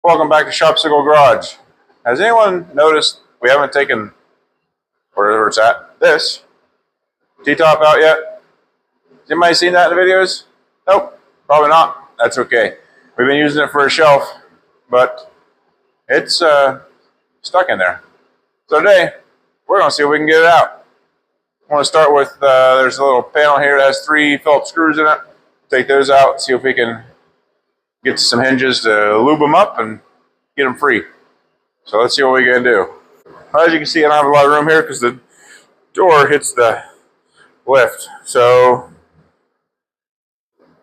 Welcome back to Shopsicle Garage. Has anyone noticed we haven't taken, wherever it's at, this T-top out yet? Has anybody seen that in the videos? Nope, probably not. That's okay. We've been using it for a shelf, but it's stuck in there. So today, we're going to see if we can get it out. I want to start with, there's a little panel here that has 3 Phillips screws in it. Take those out, see if we can get some hinges to lube them up and get them free. So let's see what we can do. As you can see, I don't have a lot of room here because the door hits the lift. So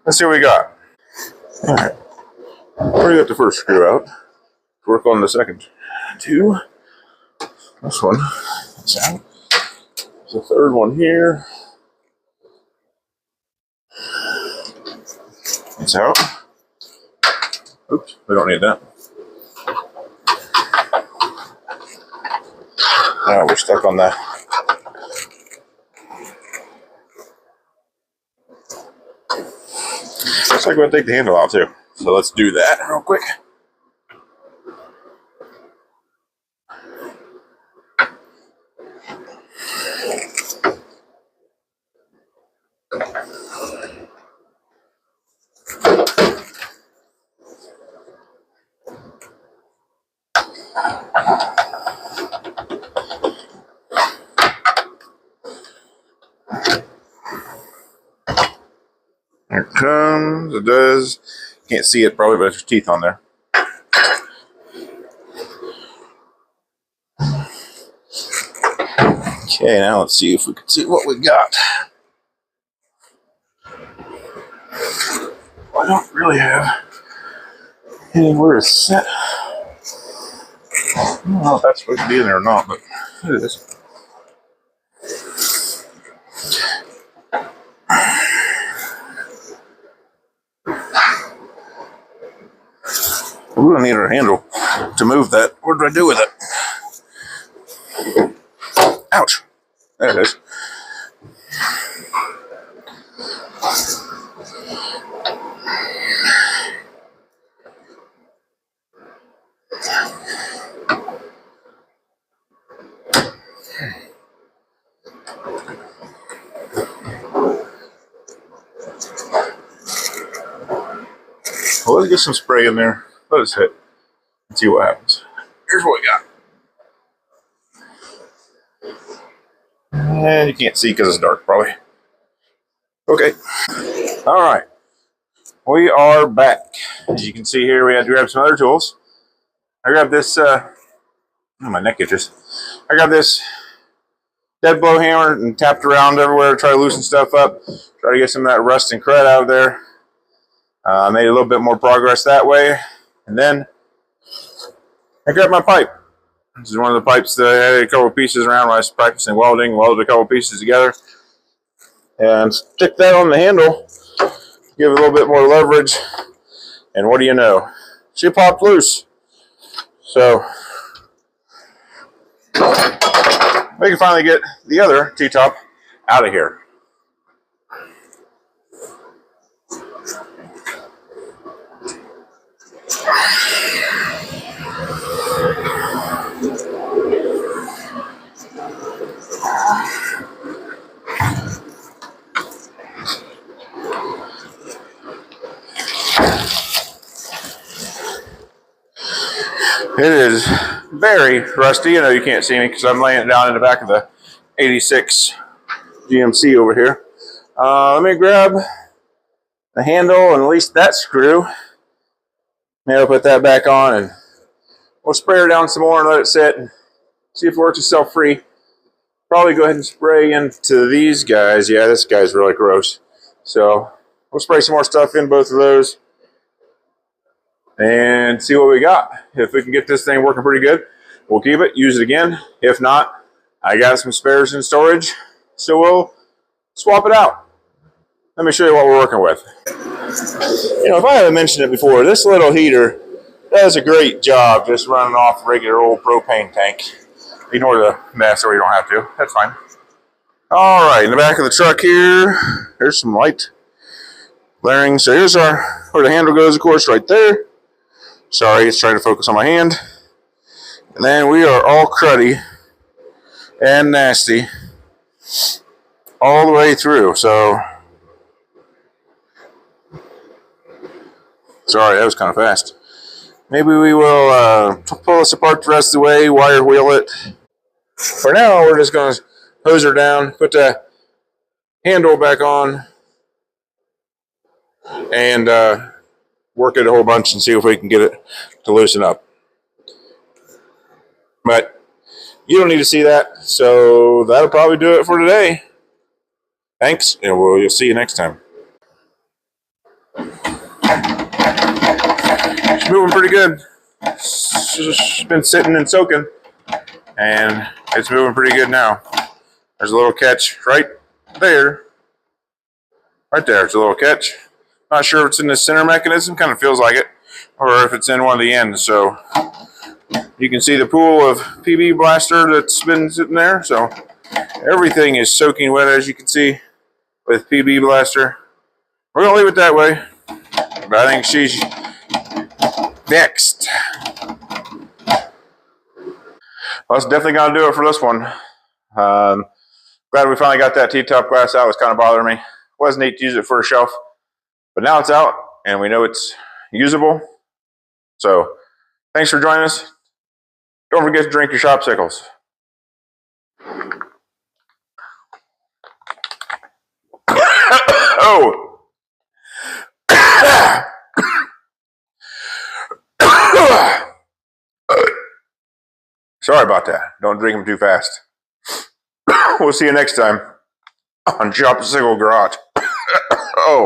let's see what we got. All right, already got the first screw out. Work on the second 2. This one is out. There's a third one here. It's out. Oops, we don't need that. Now we're stuck on that. Looks like we're going to take the handle out too. So let's do that real quick. Here it comes. It does. Can't see it probably, but there's teeth on there. Okay, now let's see if we can see what we got. I don't really have anywhere to set. I don't know if that's supposed to be in there or not, but it is. We're going to need our handle to move that. What do I do with it? Ouch. There it is. Well, let's get some spray in there. Let us hit and see what happens. Here's what we got. And you can't see because it's dark, probably. Okay. All right. We are back. As you can see here, we had to grab some other tools. I grabbed this, oh, my neck itches. I got this dead blow hammer and tapped around everywhere to try to loosen stuff up. Try to get some of that rust and crud out of there. Made a little bit more progress that way. And then I grabbed my pipe. This is one of the pipes that I had a couple pieces around when I was practicing welding. Welded a couple pieces together. And stick that on the handle. Give it a little bit more leverage. And what do you know? She popped loose. So we can finally get the other T-top out of here. It is very rusty. I know you can't see me because I'm laying it down in the back of the 86 GMC over here. Let me grab the handle and at least that screw. Maybe I'll put that back on and we'll spray her down some more and let it sit and see if it works itself free. Probably go ahead and spray into these guys. Yeah, this guy's really gross. So we'll spray some more stuff in both of those and see what we got. If we can get this thing working pretty good, we'll keep it, use it again. If not, I got some spares in storage, so we'll swap it out. Let me show you what we're working with. You know, if I haven't mentioned it before, this little heater does a great job just running off a regular old propane tank. Ignore the mess or you don't have to. That's fine. All right, in the back of the truck here, there's some light blaring. So here's where the handle goes, of course, right there. Sorry, it's trying to focus on my hand. And then we are all cruddy and nasty all the way through. So, sorry, that was kind of fast. Maybe we will pull this apart the rest of the way, wire wheel it. For now, we're just going to hose her down, put the handle back on, and work it a whole bunch and see if we can get it to loosen up. But you don't need to see that, so that'll probably do it for today. Thanks, and we'll see you next time. It's moving pretty good. It's been sitting and soaking, and it's moving pretty good now. There's a little catch right there. Right there, it's a little catch. Not sure if it's in the center mechanism, kind of feels like it, or if it's in one of the ends. So you can see the pool of PB Blaster that's been sitting there. So everything is soaking wet, as you can see, with PB Blaster. We're going to leave it that way, but I think she's next. Well, that's definitely going to do it for this one. Glad we finally got that T-top glass out. It was kind of bothering me. It was neat to use it for a shelf, but now it's out and we know it's usable. So thanks for joining us. Don't forget to drink your shopsicles. Oh. Sorry about that. Don't drink them too fast. We'll see you next time on Shopsicle Garage. Oh.